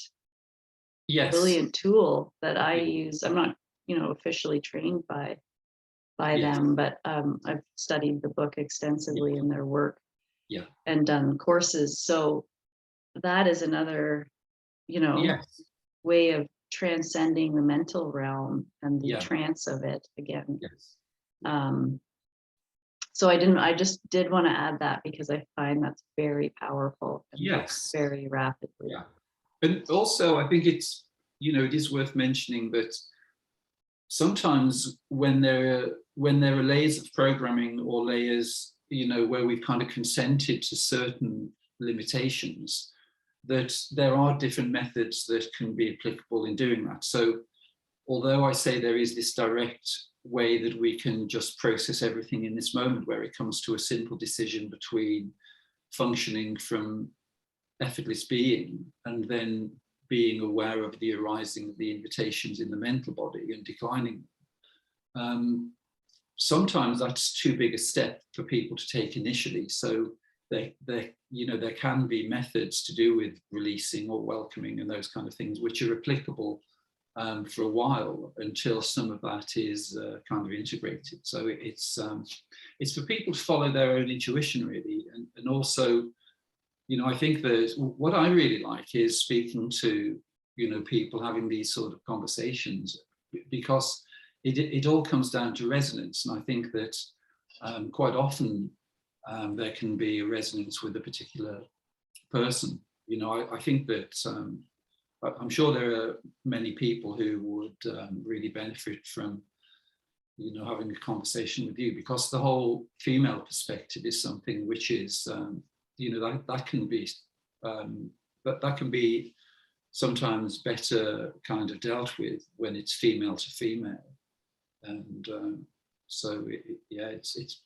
tool that I use. I'm not, officially trained by them, but I've studied the book extensively in their work, and done courses. So that is another, way of transcending the mental realm and the trance of it again. So I just did want to add that, because I find that's very powerful and works very rapidly. And also I think it's, it is worth mentioning that sometimes when there are layers of programming or layers, where we've kind of consented to certain limitations, that there are different methods that can be applicable in doing that. So although I say there is this direct way that we can just process everything in this moment, where it comes to a simple decision between functioning from effortless being and then being aware of the arising of the invitations in the mental body and declining, sometimes that's too big a step for people to take initially. So there can be methods to do with releasing or welcoming and those kind of things, which are applicable for a while, until some of that is kind of integrated. So it's for people to follow their own intuition, really, and also, I think that what I really like is speaking to people, having these sort of conversations, because it all comes down to resonance, and I think that quite often there can be a resonance with a particular person. I think that I'm sure there are many people who would really benefit from having a conversation with you, because the whole female perspective is something which is that can be sometimes better kind of dealt with when it's female to female, and so it's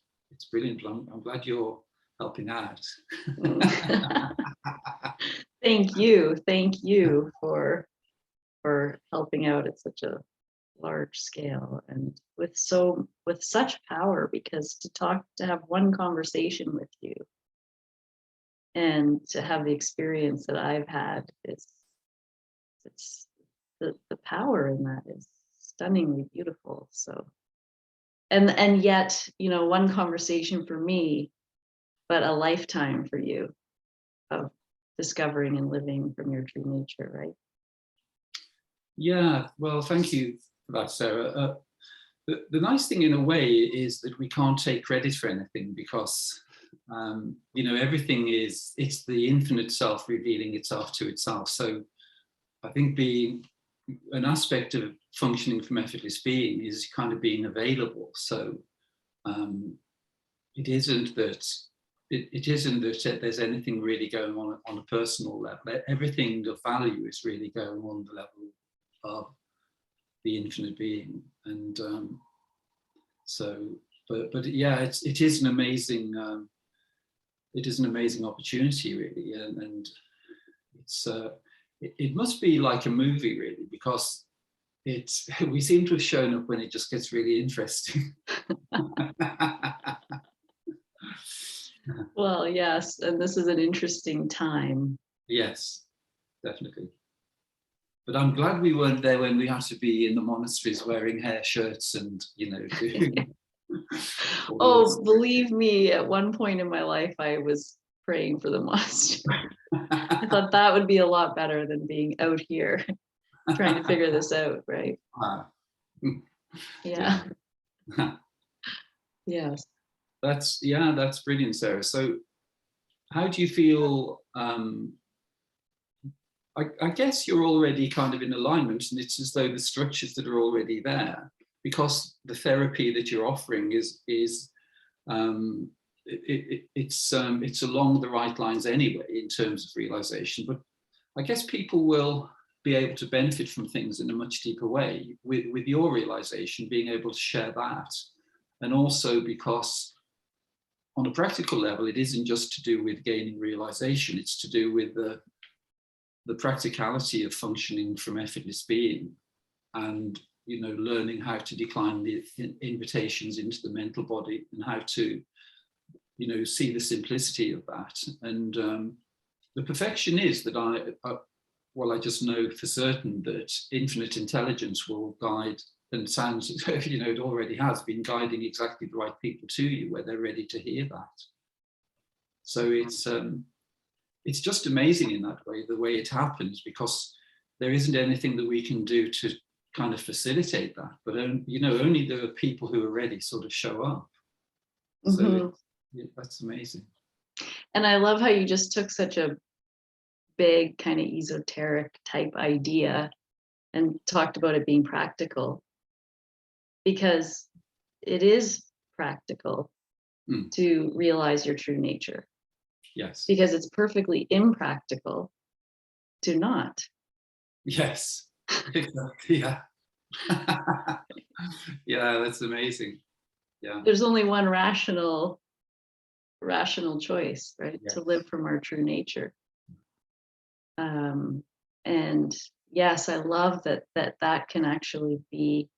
brilliant. I'm glad you're helping out. Thank you for helping out at such a large scale and with such power, because to have one conversation with you and to have the experience that I've had, it's the power in that is stunningly beautiful. So and yet, one conversation for me, but a lifetime for you of discovering and living from your true nature, right? Yeah, well, thank you for that, Sarah. The nice thing in a way is that we can't take credit for anything, because everything it's the infinite self revealing itself to itself. So I think being an aspect of functioning from effortless being is kind of being available. So it isn't that there's anything really going on a personal level. Everything of value is really going on the level of the infinite being, and So, but yeah, it is an amazing opportunity, really, and it's it must be like a movie, really, because it's we seem to have shown up when it just gets really interesting. Well, yes, and this is an interesting time. Yes, definitely. But I'm glad we weren't there when we had to be in the monasteries wearing hair shirts and, doing. Oh, believe me, at one point in my life, I was praying for the monastery. I thought that would be a lot better than being out here trying to figure this out, right? Yeah. Yes. That's brilliant, Sarah. So how do you feel? I guess you're already kind of in alignment, and it's as though the structures that are already there, because the therapy that you're offering is it's along the right lines anyway in terms of realization. But I guess people will be able to benefit from things in a much deeper way with your realization, being able to share that, and also because on a practical level, it isn't just to do with gaining realization; it's to do with the practicality of functioning from effortless being, and learning how to decline the invitations into the mental body, and how to see the simplicity of that. And the perfection is that I just know for certain that infinite intelligence will guide, and sounds it already has been guiding exactly the right people to you where they're ready to hear that. So it's just amazing in that way, the way it happens, because there isn't anything that we can do to kind of facilitate that, but only the people who are ready sort of show up. So that's amazing. And I love how you just took such a big kind of esoteric type idea and talked about it being practical, because it is practical to realize your true nature. Yes. Because it's perfectly impractical to not. Yes, exactly. Yeah. Yeah, that's amazing. Yeah. There's only one rational choice, right? Yes. To live from our true nature. And yes, I love that can actually be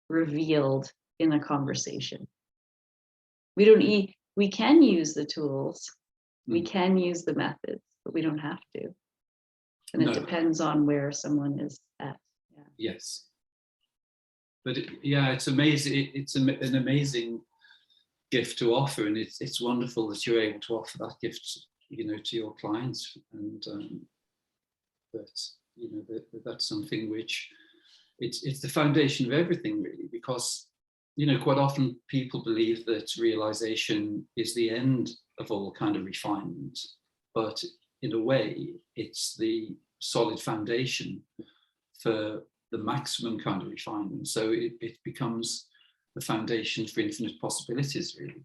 revealed in a conversation. We can use the tools, we can use the methods, but we don't have to. And it depends on where someone is at. Yeah. Yes. But it's amazing. It's an amazing gift to offer, and it's wonderful that you're able to offer that gift, to your clients, and that's something which it's the foundation of everything, really, because quite often people believe that realization is the end of all kind of refinement, but in a way it's the solid foundation for the maximum kind of refinement. So it becomes the foundation for infinite possibilities, really.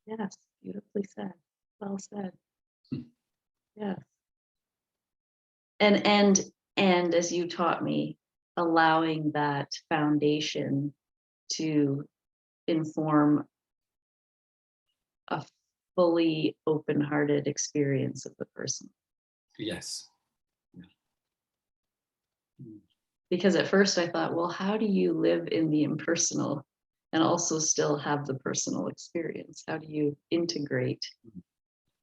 Yes, beautifully said. Well said. Yes. And as you taught me, allowing that foundation to inform a fully open-hearted experience of the person. Yes. Because at first I thought, well, how do you live in the impersonal and also still have the personal experience? How do you integrate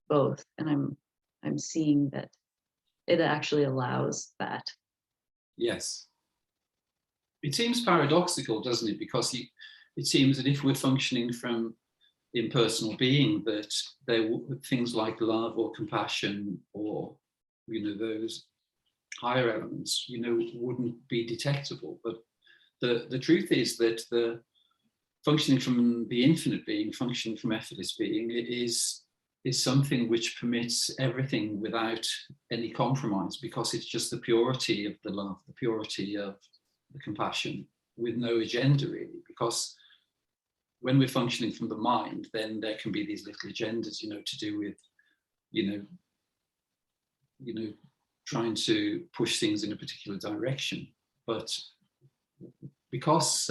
both? And I'm seeing that it actually allows that. Yes. It seems paradoxical, doesn't it? Because it seems that if we're functioning from impersonal being, that things like love or compassion or those higher elements wouldn't be detectable. But the truth is that the functioning from the infinite being, functioning from effortless being, is something which permits everything without any compromise, because it's just the purity of the love, the purity of the compassion, with no agenda, really. Because when we're functioning from the mind, then there can be these little agendas, to do with, trying to push things in a particular direction. But because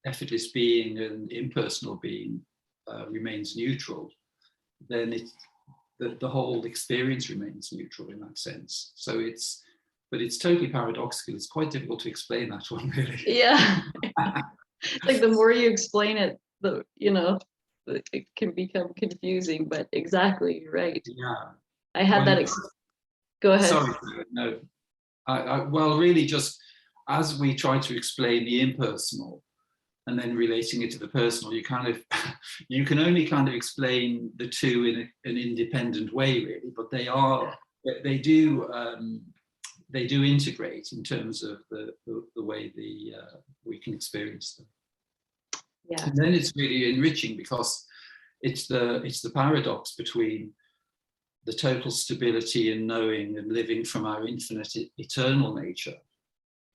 effortless being and impersonal being remains neutral, then the whole experience remains neutral in that sense. So but it's totally paradoxical. It's quite difficult to explain that one, really. Yeah. Like the more you explain it, it can become confusing, but exactly, you're right. Yeah. I had that. Go ahead. Sorry, no. Well, really, just as we try to explain the impersonal and then relating it to the personal, you can only kind of explain the two in an independent way, really. But they do integrate in terms of the way we can experience them. Yeah. And then it's really enriching because it's the paradox between the total stability and knowing and living from our infinite eternal nature,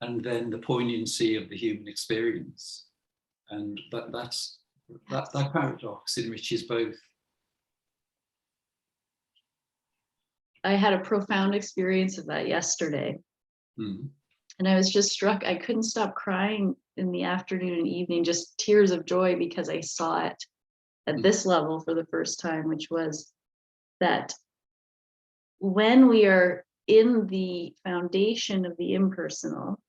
and then the poignancy of the human experience. And that paradox enriches both. I had a profound experience of that yesterday. Mm. And I was just struck. I couldn't stop crying in the afternoon and evening, just tears of joy, because I saw it at this level for the first time, which was that when we are in the foundation of the impersonal,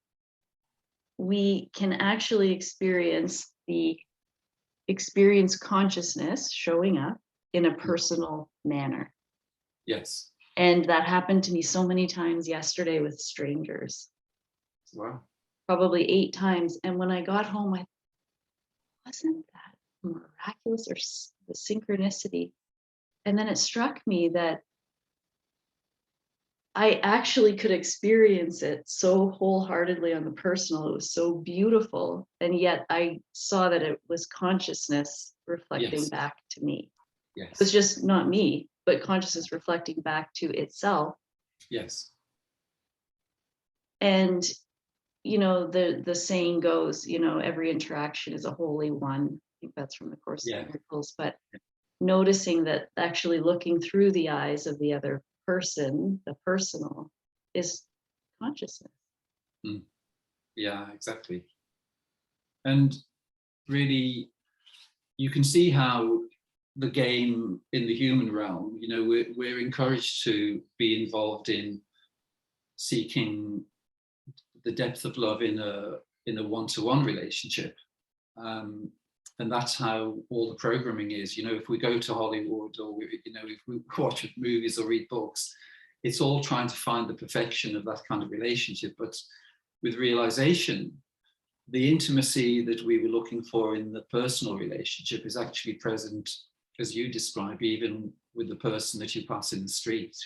we can actually experience consciousness showing up in a personal manner. Yes. And that happened to me so many times yesterday with strangers. Wow. Probably 8 times. And when I got home, wasn't that miraculous, or the synchronicity? And then it struck me that I actually could experience it so wholeheartedly on the personal. It was so beautiful. And yet I saw that it was consciousness reflecting back to me. Yes. It was just not me, but consciousness reflecting back to itself. Yes. And, the saying goes, every interaction is a holy one. I think that's from the Course in Miracles. But noticing that actually looking through the eyes of the other person, the personal, is consciousness. Mm. Yeah, exactly. And really, you can see how the game in the human realm, we're encouraged to be involved in seeking the depth of love in a one-to-one relationship. And that's how all the programming is. If we go to Hollywood, or if we watch movies or read books, it's all trying to find the perfection of that kind of relationship. But with realization, the intimacy that we were looking for in the personal relationship is actually present, as you describe, even with the person that you pass in the street,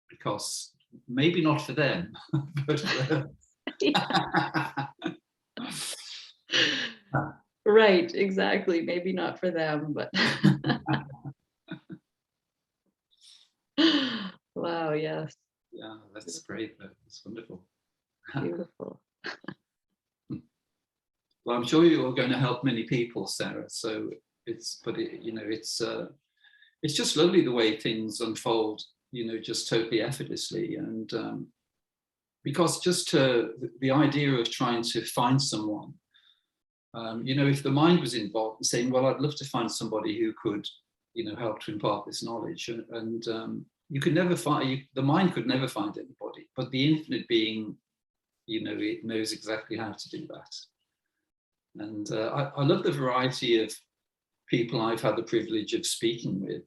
because maybe not for them, but Right, exactly. Maybe not for them, but wow, yes. Yeah, that's great. That's wonderful. Beautiful. Well, I'm sure you're going to help many people, Sarah. So it's just lovely the way things unfold, just totally effortlessly. And because just the idea of trying to find someone, if the mind was involved and saying, well, I'd love to find somebody who could, help to impart this knowledge, and you could never find, the mind could never find anybody, but the infinite being, it knows exactly how to do that. And I love the variety of people I've had the privilege of speaking with,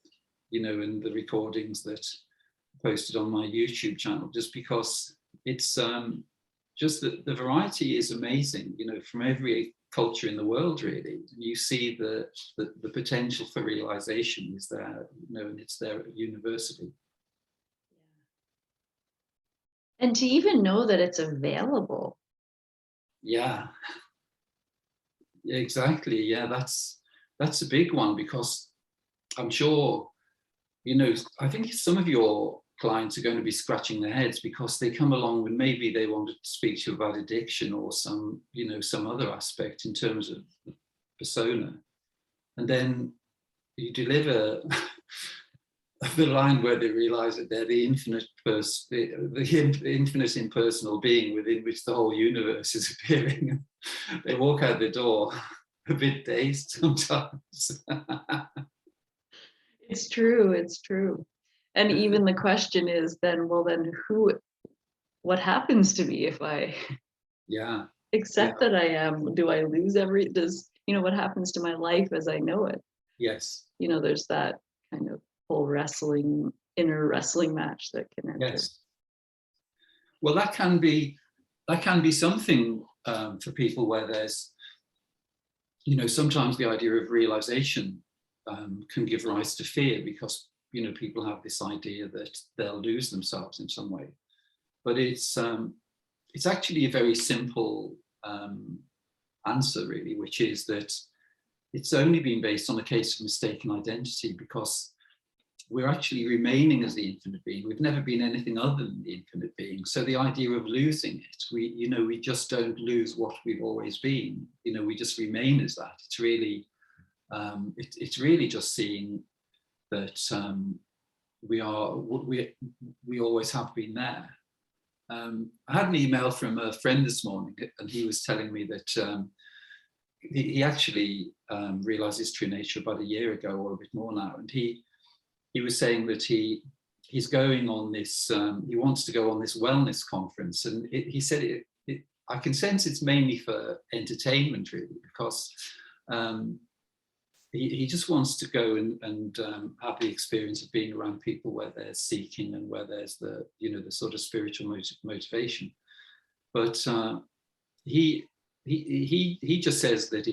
in the recordings that are posted on my YouTube channel, just because it's just that the variety is amazing, from every culture in the world, really. And you see the potential for realization is there, and it's there universally. And to even know that it's available. Yeah, exactly. Yeah, that's a big one, because I'm sure, I think some of your clients are going to be scratching their heads, because they come along when maybe they wanted to speak to you about addiction or some other aspect in terms of persona, and then you deliver the line where they realize that they're the infinite the infinite impersonal being within which the whole universe is appearing. They walk out the door a bit dazed sometimes. It's true. It's true. And even the question is then, well, then what happens to me if I Yeah. accept that I am? Do I lose what happens to my life as I know it? Yes. There's that kind of whole inner wrestling match that can enter. Yes. Well, that can be something for people where there's, sometimes the idea of realization can give rise to fear, because people have this idea that they'll lose themselves in some way. But it's actually a very simple answer, really, which is that it's only been based on a case of mistaken identity, because we're actually remaining as the infinite being. We've never been anything other than the infinite being. So the idea of losing it, we just don't lose what we've always been. We just remain as that. It's really, it's really just seeing that we always have been there. I had an email from a friend this morning, and he was telling me that he actually realized his true nature about a year ago, or a bit more now, and he was saying that he's going on this, he wants to go on this wellness conference, and he said I can sense it's mainly for entertainment, really, because he just wants to go and have the experience of being around people where there's seeking and where there's the sort of spiritual motivation. But he just says that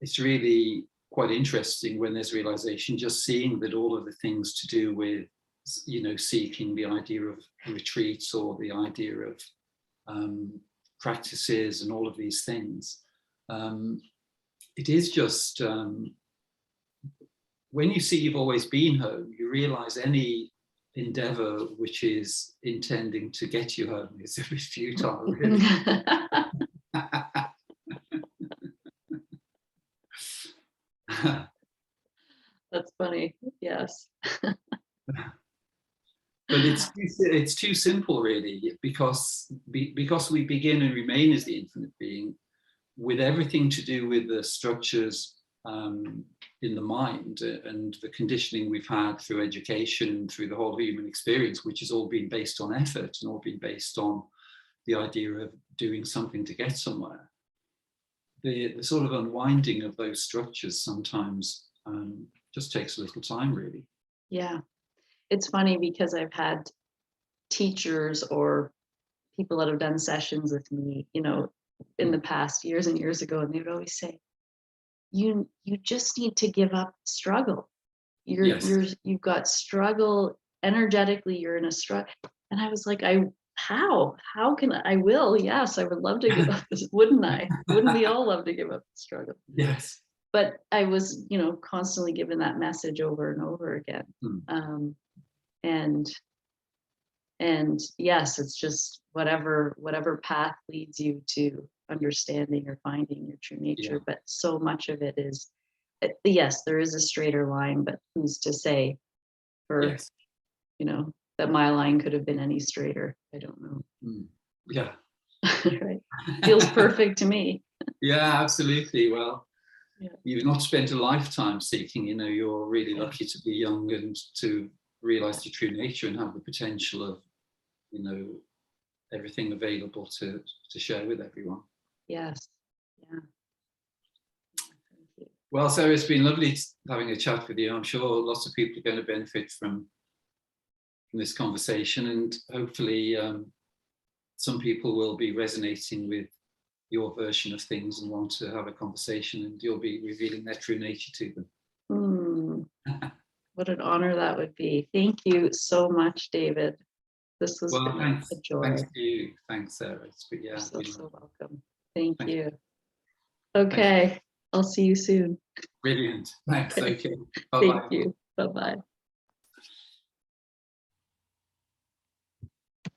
it's really quite interesting when there's realization, just seeing that all of the things to do with seeking, the idea of retreats, or the idea of practices, and all of these things, it is just when you see you've always been home, you realize any endeavor which is intending to get you home is a bit futile, really. That's funny. Yes. But it's too simple, really, because we begin and remain as the infinite being, with everything to do with the structures in the mind and the conditioning we've had through education, through the whole human experience, which has all been based on effort and all been based on the idea of doing something to get somewhere. The sort of unwinding of those structures sometimes just takes a little time, really. Yeah. It's funny because I've had teachers or people that have done sessions with me, in the past, years and years ago, and they would always say, you just need to give up the struggle. You've got struggle energetically, you're in a struggle. And I was like, how can I will, yes, I would love to give up this, wouldn't I? Wouldn't we all love to give up the struggle? Yes. But I was, constantly given that message over and over again. And yes, it's just whatever path leads you to understanding or finding your true nature. But so much of it is, yes, there is a straighter line, but who's to say that my line could have been any straighter? I don't know. Yeah. Right. Feels perfect to me. Yeah, absolutely. Well, you've not spent a lifetime seeking, you're really lucky to be young and to realize your true nature and have the potential of, everything available to share with everyone. Yes. Yeah. Well, Sarah, it's been lovely having a chat with you. I'm sure lots of people are going to benefit from this conversation, and hopefully some people will be resonating with your version of things and want to have a conversation, and you'll be revealing their true nature to them. What an honor that would be. Thank you so much, David. This was a joy. Thanks to you. Thanks, Sarah. You're so welcome. Thank you. Okay, I'll see you soon. Brilliant. Thanks. Okay. Bye-bye. Thank you. Bye-bye.